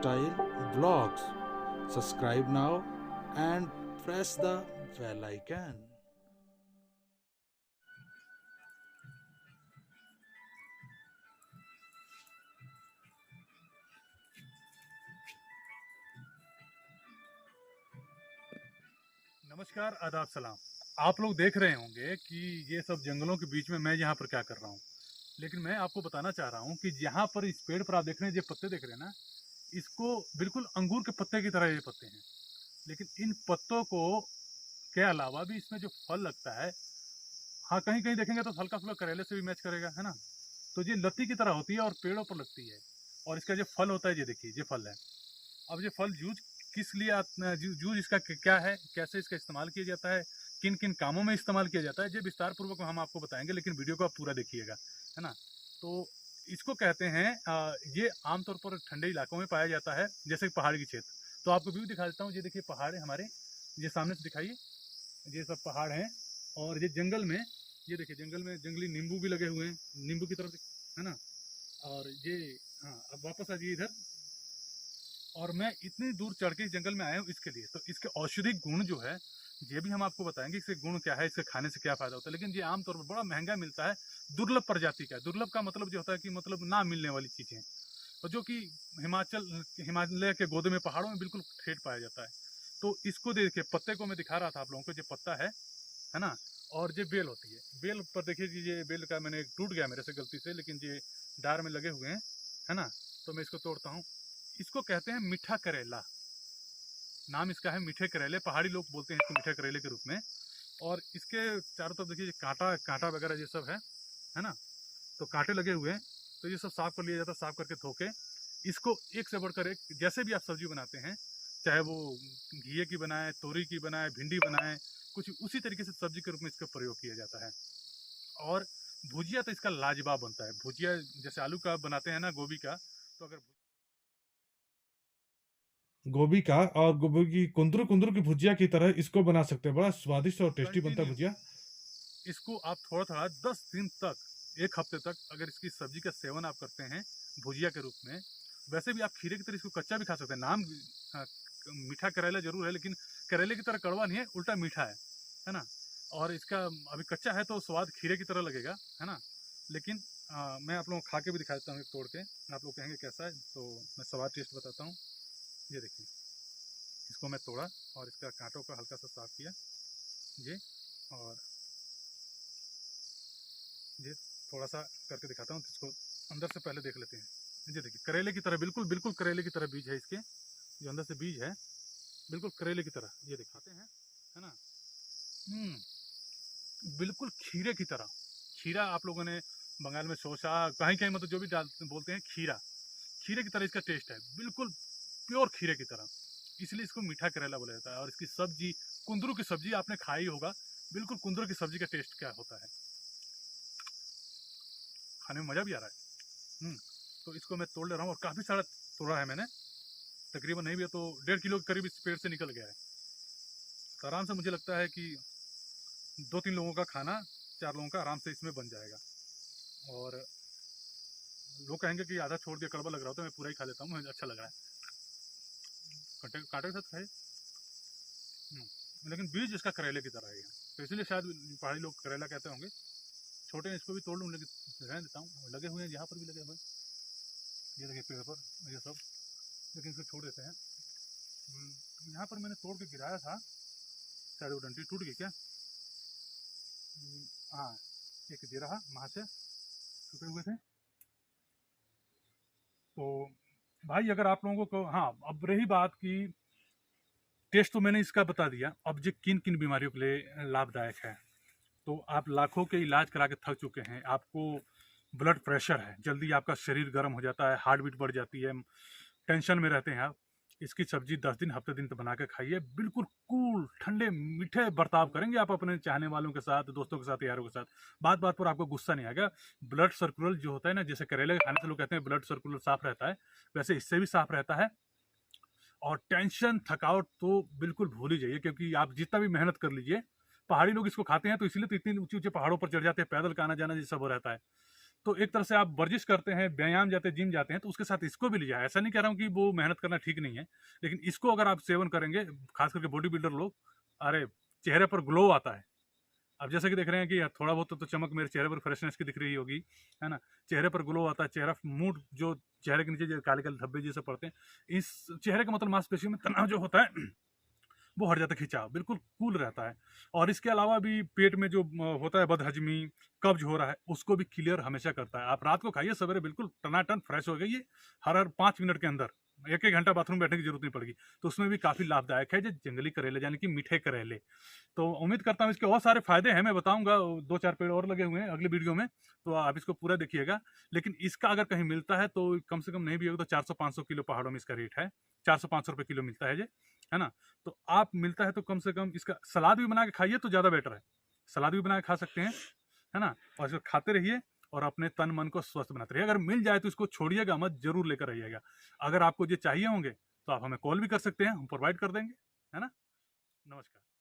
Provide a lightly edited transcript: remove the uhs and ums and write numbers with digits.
Lifestyle Vlogs. Subscribe now and press the bell icon. नमस्कार, आदाब, सलाम। आप लोग देख रहे होंगे कि ये सब जंगलों के बीच में मैं यहाँ पर क्या कर रहा हूँ, लेकिन मैं आपको बताना चाह रहा हूँ कि यहाँ पर इस पेड़ पर आप देख रहे हैं, ये पत्ते देख रहे हैं ना, इसको बिल्कुल अंगूर के पत्ते की तरह ये पत्ते हैं। लेकिन इन पत्तों को के अलावा भी इसमें जो फल लगता है, हाँ, कहीं कहीं देखेंगे तो हल्का फुल्का करेले से भी मैच करेगा, है ना। तो ये लत्ती की तरह होती है और पेड़ों पर लगती है। और इसका जो फल होता है, ये देखिए, ये फल है। अब ये फल यूज किस लिए यूज इसका क्या है, कैसे इसका इस्तेमाल किया जाता है, किन किन कामों में इस्तेमाल किया जाता है, ये विस्तार पूर्वक हम आपको बताएंगे, लेकिन वीडियो को आप पूरा देखिएगा, है ना। तो इसको कहते हैं ये आमतौर पर ठंडे इलाकों में पाया जाता है, जैसे पहाड़ी के क्षेत्र। तो आपको व्यू दिखा देता हूँ। ये देखिए पहाड़ है हमारे, ये सामने से दिखाइए, ये सब पहाड़ हैं। और ये जंगल में, ये देखिए जंगल में जंगली नींबू भी लगे हुए हैं, नींबू की तरफ, है ना। और ये, हाँ, अब वापस आ जाइए इधर। और मैं इतनी दूर चढ़ के इस जंगल में आया हूँ इसके लिए। तो इसके औषधिक गुण जो है, ये भी हम आपको बताएंगे, इसके गुण क्या है, इसके खाने से क्या फायदा होता है। लेकिन ये आमतौर पर बड़ा महंगा मिलता है, दुर्लभ प्रजाति का। दुर्लभ का मतलब जो होता है कि मतलब ना मिलने वाली चीजें, और जो कि हिमालय के गोदे में, पहाड़ों में बिल्कुल ठेठ पाया जाता है। तो इसको देखिए, पत्ते को मैं दिखा रहा था आप लोगों को, ये पत्ता है ना। और ये बेल होती है, बेल पर देखिए कि ये बेल का मैंने टूट गया मेरे से गलती से, लेकिन ये डार में लगे हुए हैं, है ना। तो मैं इसको तोड़ता हूँ। इसको कहते हैं मीठा करेला, नाम इसका है मीठे करेले। पहाड़ी लोग बोलते हैं इसको मीठे करेले के रूप में। और इसके चारों तरफ देखिए कांटा कांटा वगैरह ये सब है ना। तो कांटे लगे हुए हैं, तो ये सब साफ कर लिया जाता है। साफ करके धो के इसको एक से बढ़कर एक, जैसे भी आप सब्जी बनाते हैं, चाहे वो घिए की बनाए, तोरी की बनाए, भिंडी बनाए, कुछ उसी तरीके से सब्जी के रूप में इसका प्रयोग किया जाता है। और भुजिया तो इसका लाजवाब बनता है। भुजिया जैसे आलू का बनाते हैं ना, गोभी का, तो अगर गोभी का और गोभी की कुंदरू कुंदरू की भुजिया की तरह इसको बना सकते हैं। बड़ा स्वादिष्ट और टेस्टी बनता है भुजिया। इसको आप थोड़ा थोड़ा 10 दिन तक, एक हफ्ते तक अगर इसकी सब्जी का सेवन आप करते हैं भुजिया के रूप में, वैसे भी आप खीरे की तरह इसको कच्चा भी खा सकते हैं। नाम मीठा करेला जरूर है, लेकिन करेले की तरह कड़वा नहीं है, उल्टा मीठा है ना। और इसका अभी कच्चा है तो स्वाद खीरे की तरह लगेगा, है ना। लेकिन मैं आप लोगों को खा के भी दिखा देता हूँ एक तोड़ के, आप लोग कहेंगे कैसा है। तो मैं स्वाद टेस्ट बताता हूँ। ये देखिए, इसको मैं तोड़ा और इसका कांटों का हल्का सा साफ किया, ये। और ये थोड़ा सा करके दिखाता हूँ, इसको अंदर से पहले देख लेते हैं। ये देखिए करेले की तरह, बिल्कुल बिल्कुल करेले की तरह बीज है इसके, जो अंदर से बीज है, बिल्कुल करेले की तरह। ये दिखाते हैं, है ना। बिल्कुल खीरे की तरह। खीरा आप लोगों ने बंगाल में शोषा, कहीं कहीं मतलब जो भी बोलते हैं, खीरा, खीरे की तरह इसका टेस्ट है, बिल्कुल प्योर खीरे की तरह। इसलिए इसको मीठा करेला बोला जाता है। और इसकी सब्जी, कुंदरू की सब्जी आपने खाई होगा, बिल्कुल कुंदरू की सब्जी का टेस्ट क्या होता है, खाने में मजा भी आ रहा है। तो इसको मैं तोड़ ले रहा हूँ, और काफ़ी सारा तोड़ा है मैंने, तकरीबन नहीं भी तो 1.5 किलो के करीब इस पेड़ से निकल गया है। तो आराम से मुझे लगता है कि 2-3 लोगों का खाना, 4 लोगों का आराम से इसमें बन जाएगा। और लोग कहेंगे कि आधा छोड़ के कड़वा लग रहा हो, तो मैं पूरा ही खा लेता हूँ, मुझे अच्छा लग रहा है। कांटे कांटे के साथ खाए। लेकिन बीज इसका करेले की तरह है, तो इसलिए शायद पहाड़ी लोग करेला कहते होंगे। छोटे हैं, इसको भी तोड़ लूँ, लेकिन रहने देता हूँ। लगे हुए हैं, यहाँ पर भी लगे हुए हैं, ये देखिए पेड़ पर, ये सब, लेकिन इसको छोड़ देते हैं। यहाँ पर मैंने तोड़ के गिराया था, शायद वो डंडी टूट गई क्या। हाँ, एक दे रहा वहाँ से टूटे हुए थे। तो भाई अगर आप लोगों को, हाँ, अब रही बात की, टेस्ट तो मैंने इसका बता दिया। अब ये किन किन बीमारियों के लिए लाभदायक है। तो आप लाखों के इलाज करा के थक चुके हैं, आपको ब्लड प्रेशर है, जल्दी आपका शरीर गर्म हो जाता है, हार्ट बीट बढ़ जाती है, टेंशन में रहते हैं आप, इसकी सब्जी 10 दिन हफ्ते दिन तो बना के खाइए। बिल्कुल कूल ठंडे मीठे बर्ताव करेंगे आप अपने चाहने वालों के साथ, दोस्तों के साथ, यारों के साथ। बात बात पर आपको गुस्सा नहीं आएगा। ब्लड सर्कुलर जो होता है ना, जैसे करेले के खाने से लोग कहते हैं ब्लड सर्कुलर साफ रहता है, वैसे इससे भी साफ रहता है। और टेंशन थकावट तो बिल्कुल भूल ही जाइए, क्योंकि आप जितना भी मेहनत कर लीजिए, पहाड़ी लोग इसको खाते हैं तो इसलिए तो इतनी ऊंचे ऊंचे पहाड़ों पर चढ़ जाते हैं, पैदल का आना जाना ये सब हो रहता है। तो एक तरह से आप वर्जिश करते हैं, व्यायाम जाते हैं, जिम जाते हैं, तो उसके साथ इसको भी लीजिए। ऐसा नहीं कह रहा हूँ कि वो मेहनत करना ठीक नहीं है, लेकिन इसको अगर आप सेवन करेंगे, खास करके बॉडी बिल्डर लोग, अरे चेहरे पर ग्लो आता है। अब जैसे कि देख रहे हैं कि थोड़ा बहुत तो चमक मेरे चेहरे पर फ्रेशनेस की दिख रही होगी, है ना? चेहरे पर ग्लो आता है, चेहरा मूड जो चेहरे के नीचे जो काले-काले धब्बे जैसे पड़ते हैं, इस चेहरे का मतलब मांसपेशियों में तनाव जो होता है वो हट जाता है, खिंचाव बिल्कुल कूल रहता है। और इसके अलावा भी पेट में जो होता है बदहजमी, कब्ज हो रहा है, उसको भी क्लियर हमेशा करता है। आप रात को खाइए, सवेरे बिल्कुल टनाटन फ्रेश हो गई, हर 5 मिनट के अंदर 1-1 घंटा बाथरूम बैठने की जरूरत नहीं पड़ेगी। तो उसमें भी काफी लाभदायक है, जो जंगली करेले यानी कि मीठे करेले। तो उम्मीद करता हूँ इसके और सारे फायदे हैं, मैं बताऊंगा, 2-4 पेड़ और लगे हुए हैं अगली वीडियो में, तो आप इसको पूरा देखिएगा। लेकिन इसका अगर कहीं मिलता है तो कम से कम नहीं भी होगा तो 400-500 किलो पहाड़ों में इसका रेट है, 400-500 रुपए किलो मिलता है ये, है ना? तो आप मिलता है तो कम से कम इसका सलाद भी बना के खाइए तो ज़्यादा बेटर है। सलाद भी बना के खा सकते हैं, है ना? और इसको खाते रहिए और अपने तन मन को स्वस्थ बनाते रहिए। अगर मिल जाए तो इसको छोड़िएगा मत, जरूर लेकर आइएगा। अगर आपको ये चाहिए होंगे तो आप हमें कॉल भी कर सकते हैं, हम प्रोवाइड कर देंगे, है ना? नमस्कार।